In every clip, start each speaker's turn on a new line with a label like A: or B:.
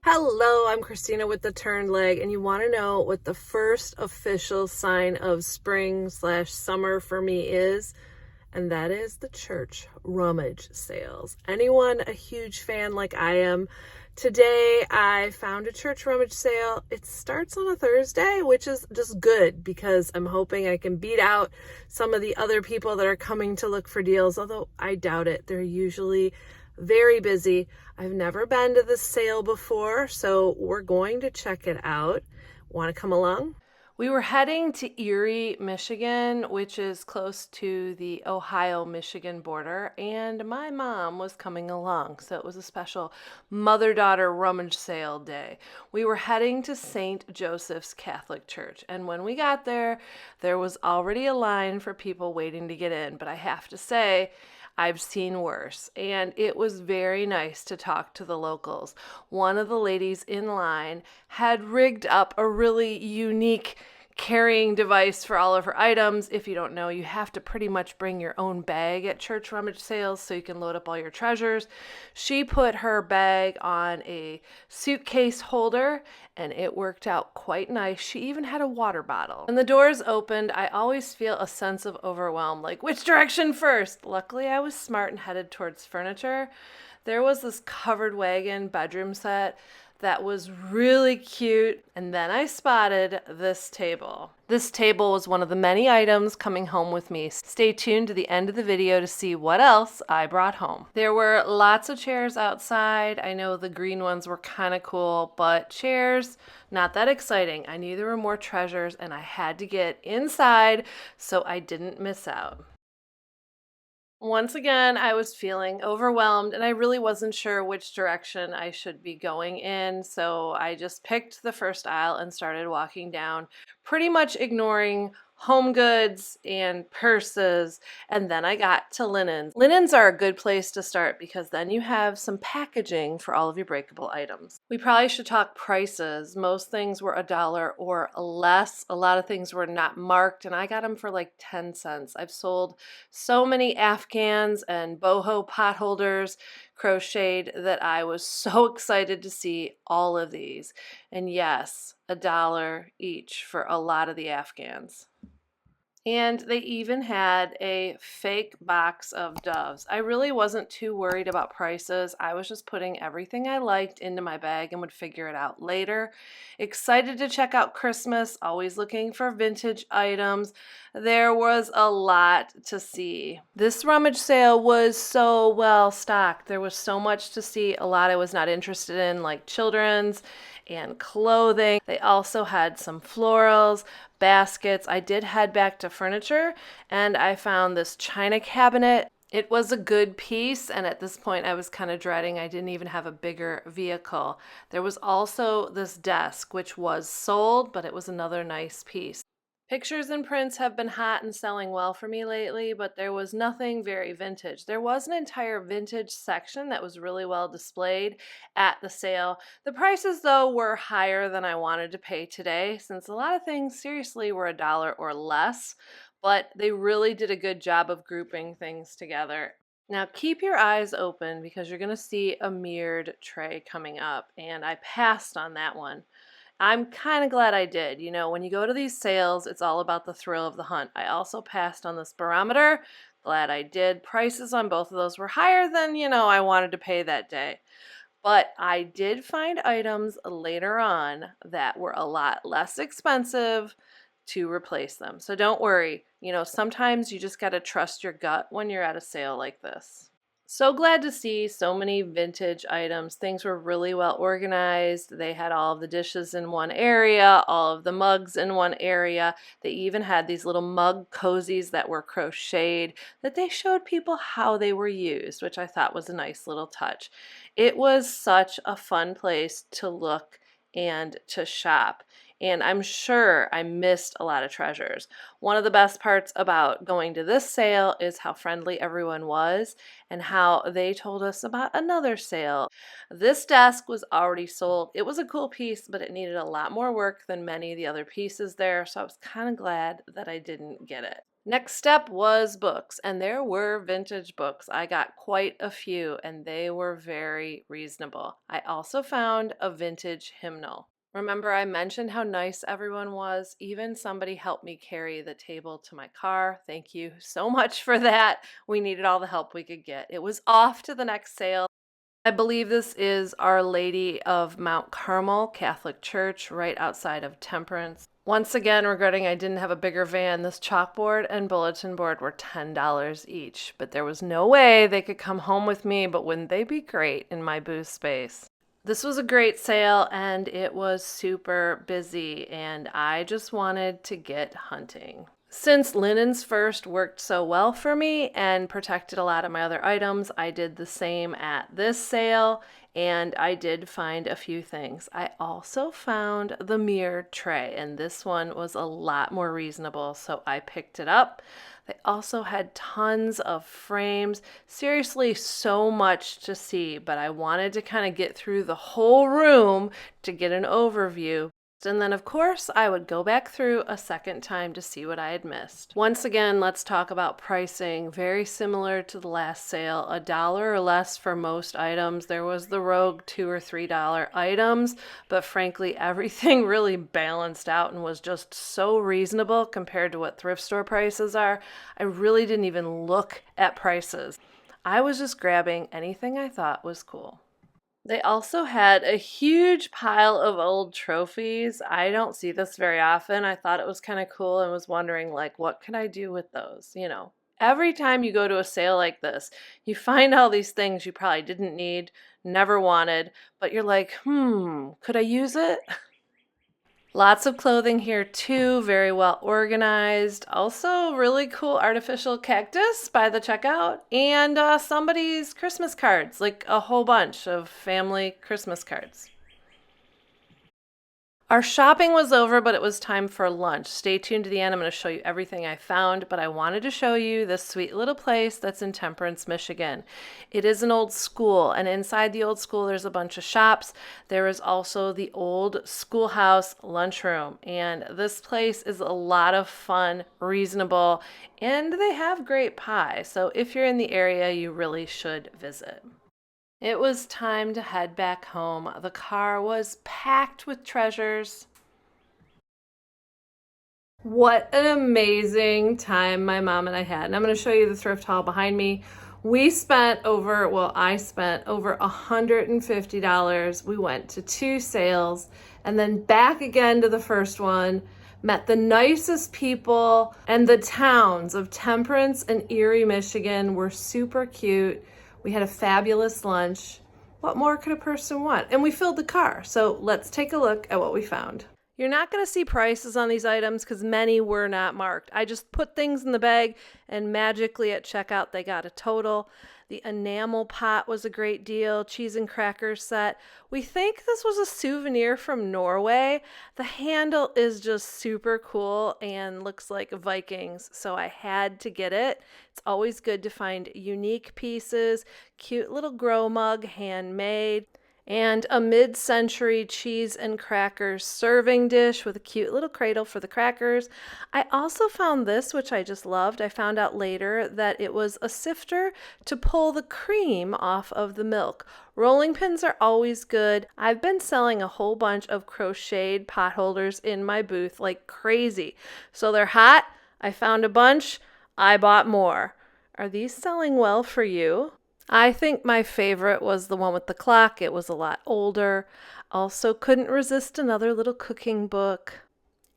A: Hello, I'm Christina with the Turned Leg, and you want to know what the first official sign of spring/summer for me is? And that is the church rummage sales. Anyone a huge fan like I am? Today I found a church rummage sale. It starts on a Thursday, which is just good because I'm hoping I can beat out some of the other people that are coming to look for deals, although I doubt it. They're usually very busy. I've never been to this sale before, so we're going to check it out. Want to come along? We were heading to Erie, Michigan, which is close to the Ohio-Michigan border, and my mom was coming along, so it was a special mother-daughter rummage sale day. We were heading to St. Joseph's Catholic Church, and when we got there, there was already a line for people waiting to get in, but I have to say, I've seen worse, and it was very nice to talk to the locals. One of the ladies in line had rigged up a really unique carrying device for all of her items. If you don't know, you have to pretty much bring your own bag at church rummage sales so you can load up all your treasures. She put her bag on a suitcase holder and it worked out quite nice. She even had a water bottle. When the doors opened, I always feel a sense of overwhelm, like which direction first? Luckily, I was smart and headed towards furniture. There was this covered wagon bedroom set that was really cute, and then I spotted this table. This table was one of the many items coming home with me. Stay tuned to the end of the video to see what else I brought home. There were lots of chairs outside. I know the green ones were kind of cool, but chairs, not that exciting. I knew there were more treasures and I had to get inside so I didn't miss out. Once again, I was feeling overwhelmed and I really wasn't sure which direction I should be going in, so I just picked the first aisle and started walking down, pretty much ignoring home goods and purses, and then I got to linens. Linens are a good place to start because then you have some packaging for all of your breakable items. We probably should talk prices. Most things were $1 or less. A lot of things were not marked, and I got them for like 10 cents. I've sold so many Afghans and boho pot holders crocheted that I was so excited to see all of these. And yes, $1 each for a lot of the Afghans. And they even had a fake box of doves. I really wasn't too worried about prices. I was just putting everything I liked into my bag and would figure it out later. Excited to check out Christmas, always looking for vintage items. There was a lot to see. This rummage sale was so well stocked. There was so much to see. A lot I was not interested in, like children's and clothing. They also had some florals, baskets. I did head back to furniture and I found this china cabinet. It was a good piece, and at this point I was kind of dreading I didn't even have a bigger vehicle. There was also this desk, which was sold, but it was another nice piece. Pictures and prints have been hot and selling well for me lately, but there was nothing very vintage. There was an entire vintage section that was really well displayed at the sale. The prices, though, were higher than I wanted to pay today, since a lot of things seriously were $1 or less, but they really did a good job of grouping things together. Now keep your eyes open because you're going to see a mirrored tray coming up, and I passed on that one. I'm kind of glad I did. You know, when you go to these sales, it's all about the thrill of the hunt. I also passed on this barometer. Glad I did. Prices on both of those were higher than, I wanted to pay that day. But I did find items later on that were a lot less expensive to replace them. So don't worry. Sometimes you just got to trust your gut when you're at a sale like this. So glad to see so many vintage items. Things were really well organized. They had all of the dishes in one area, all of the mugs in one area. They even had these little mug cozies that were crocheted that they showed people how they were used, which I thought was a nice little touch. It was such a fun place to look and to shop. And I'm sure I missed a lot of treasures. One of the best parts about going to this sale is how friendly everyone was and how they told us about another sale. This desk was already sold. It was a cool piece, but it needed a lot more work than many of the other pieces there, so I was kind of glad that I didn't get it. Next step was books, and there were vintage books. I got quite a few, and they were very reasonable. I also found a vintage hymnal. Remember, I mentioned how nice everyone was? Even somebody helped me carry the table to my car. Thank you so much for that. We needed all the help we could get. It was off to the next sale. I believe this is Our Lady of Mount Carmel Catholic Church right outside of Temperance. Once again, regretting I didn't have a bigger van, this chalkboard and bulletin board were $10 each, but there was no way they could come home with me, but wouldn't they be great in my booth space? This was a great sale and it was super busy, and I just wanted to get hunting. Since Linens First worked so well for me and protected a lot of my other items, I did the same at this sale, and I did find a few things. I also found the mirror tray, and this one was a lot more reasonable, so I picked it up. They also had tons of frames. Seriously, so much to see, but I wanted to kind of get through the whole room to get an overview. And then, of course, I would go back through a second time to see what I had missed. Once again, let's talk about pricing. Very similar to the last sale, $1 or less for most items. There was the rogue $2 or $3 items, but frankly, everything really balanced out and was just so reasonable compared to what thrift store prices are. I really didn't even look at prices. I was just grabbing anything I thought was cool. They also had a huge pile of old trophies. I don't see this very often. I thought it was kind of cool and was wondering, like, what could I do with those? Every time you go to a sale like this, you find all these things you probably didn't need, never wanted, but you're like, could I use it? Lots of clothing here too, very well organized. Also, really cool artificial cactus by the checkout, and somebody's Christmas cards, like a whole bunch of family Christmas cards. Our shopping was over, but it was time for lunch. Stay tuned to the end. I'm going to show you everything I found, but I wanted to show you this sweet little place that's in Temperance, Michigan. It is an old school, and inside the old school, there's a bunch of shops. There is also the old schoolhouse lunchroom, and this place is a lot of fun, reasonable, and they have great pie. So if you're in the area, you really should visit. It was time to head back home. The car was packed with treasures. What an amazing time my mom and I had. And I'm going to show you the thrift haul behind me. I spent over $150. We went to 2 sales and then back again to the first one. Met the nicest people, and the towns of Temperance and Erie, Michigan were super cute. We had a fabulous lunch. What more could a person want? And we filled the car. So let's take a look at what we found. You're not going to see prices on these items because many were not marked. I just put things in the bag and magically at checkout they got a total. The enamel pot was a great deal. Cheese and crackers set. We think this was a souvenir from Norway. The handle is just super cool and looks like Vikings, so I had to get it. It's always good to find unique pieces. Cute little grow mug, handmade. And a mid-century cheese and crackers serving dish with a cute little cradle for the crackers. I also found this, which I just loved. I found out later that it was a sifter to pull the cream off of the milk. Rolling pins are always good. I've been selling a whole bunch of crocheted pot holders in my booth like crazy. So they're hot. I found a bunch. I bought more. Are these selling well for you? I think my favorite was the one with the clock. It was a lot older. Also couldn't resist another little cooking book.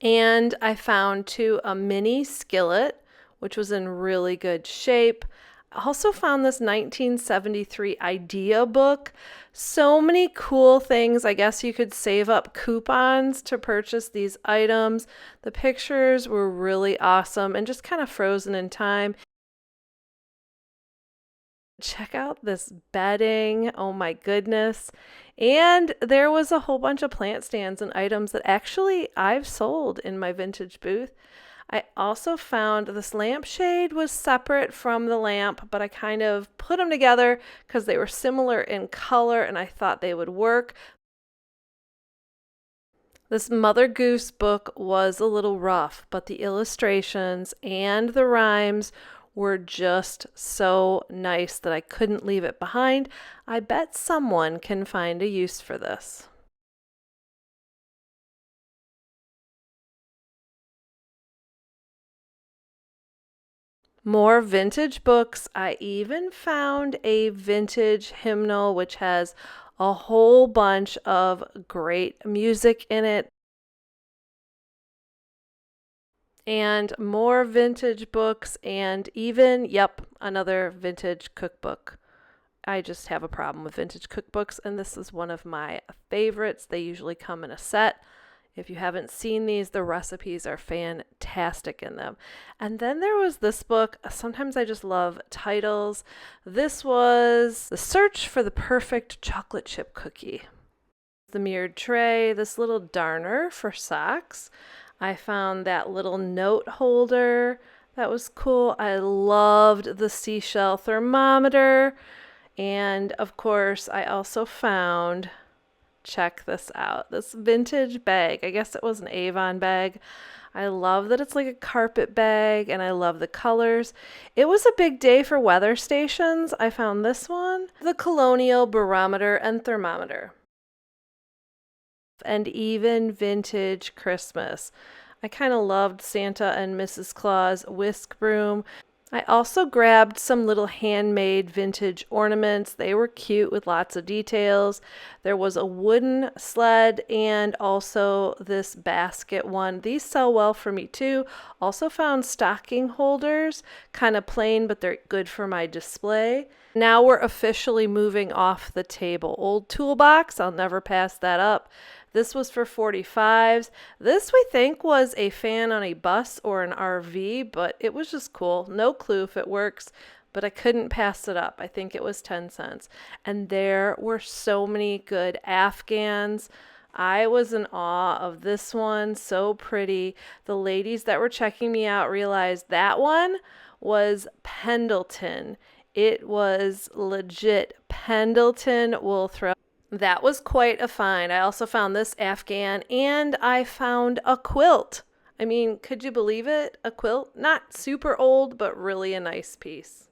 A: And I found too a mini skillet, which was in really good shape. I also found this 1973 idea book. So many cool things. I guess you could save up coupons to purchase these items. The pictures were really awesome and just kind of frozen in time. Check out this bedding. Oh my goodness. And there was a whole bunch of plant stands and items that actually I've sold in my vintage booth. I also found this lampshade was separate from the lamp, but I kind of put them together because they were similar in color and I thought they would work. This Mother Goose book was a little rough, but the illustrations and the rhymes were just so nice that I couldn't leave it behind. I bet someone can find a use for this. More vintage books. I even found a vintage hymnal which has a whole bunch of great music in it. And more vintage books, and even, yep, another vintage cookbook. I just have a problem with vintage cookbooks, and this is one of my favorites. They usually come in a set. If you haven't seen these, the recipes are fantastic in them. And then there was this book. Sometimes I just love titles. This was The Search for the Perfect Chocolate Chip Cookie. The mirrored tray, this little darner for socks. I found that little note holder. That was cool. I loved the seashell thermometer. And of course, I also found, check this out, this vintage bag. I guess it was an Avon bag. I love that it's like a carpet bag, and I love the colors. It was a big day for weather stations. I found this one, the Colonial Barometer and Thermometer. And even vintage Christmas. I kind of loved Santa and Mrs. Claus whisk broom. I also grabbed some little handmade vintage ornaments. They were cute with lots of details. There was a wooden sled and also this basket one. These sell well for me too. Also found stocking holders, kind of plain, but they're good for my display. Now we're officially moving off the table. Old toolbox, I'll never pass that up. This was for 45s. This we think was a fan on a bus or an RV, but it was just cool. No clue if it works, but I couldn't pass it up. I think it was 10 cents. And there were so many good Afghans. I was in awe of this one, so pretty. The ladies that were checking me out realized that one was Pendleton. It was legit Pendleton wool throw. That was quite a find. I also found this Afghan, and I found a quilt. I mean, could you believe it? A quilt? Not super old, but really a nice piece.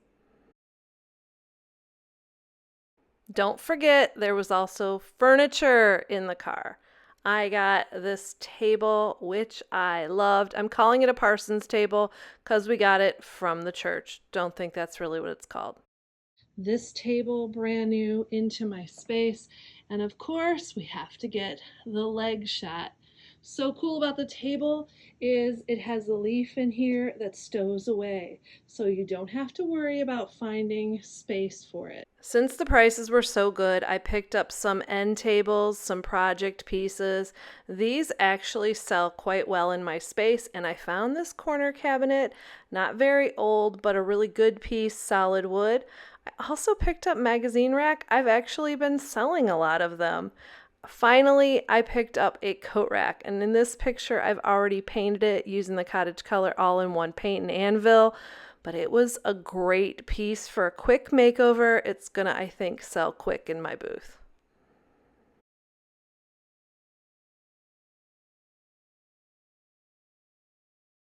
A: Don't forget, there was also furniture in the car. I got this table, which I loved. I'm calling it a Parsons table because we got it from the church. Don't think that's really what it's called. This table, brand new, into my space. And of course, we have to get the leg shot. So cool about the table is it has a leaf in here that stows away, so you don't have to worry about finding space for it. Since the prices were so good, I picked up some end tables, some project pieces. These actually sell quite well in my space, and I found this corner cabinet, not very old, but a really good piece, solid wood. I also picked up magazine rack. I've actually been selling a lot of them. Finally, I picked up a coat rack, and in this picture, I've already painted it using the cottage color all-in-one paint and anvil, but it was a great piece for a quick makeover. It's gonna, I think, sell quick in my booth.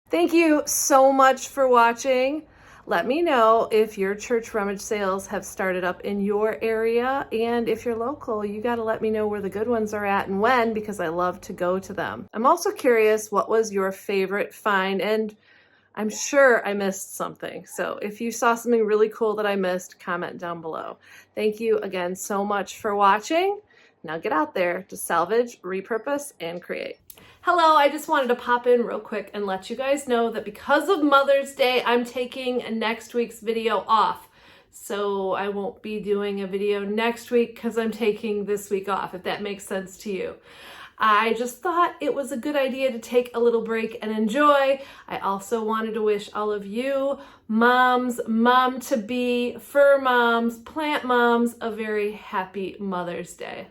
A: Thank you so much for watching. Let me know if your church rummage sales have started up in your area, and if you're local, you got to let me know where the good ones are at and when, because I love to go to them. I'm also curious, what was your favorite find? And I'm sure I missed something. So if you saw something really cool that I missed, comment down below. Thank you again so much for watching. Now get out there to salvage, repurpose, and create. Hello, I just wanted to pop in real quick and let you guys know that because of Mother's Day, I'm taking next week's video off. So I won't be doing a video next week because I'm taking this week off, if that makes sense to you. I just thought it was a good idea to take a little break and enjoy. I also wanted to wish all of you moms, mom-to-be, fur moms, plant moms, a very happy Mother's Day.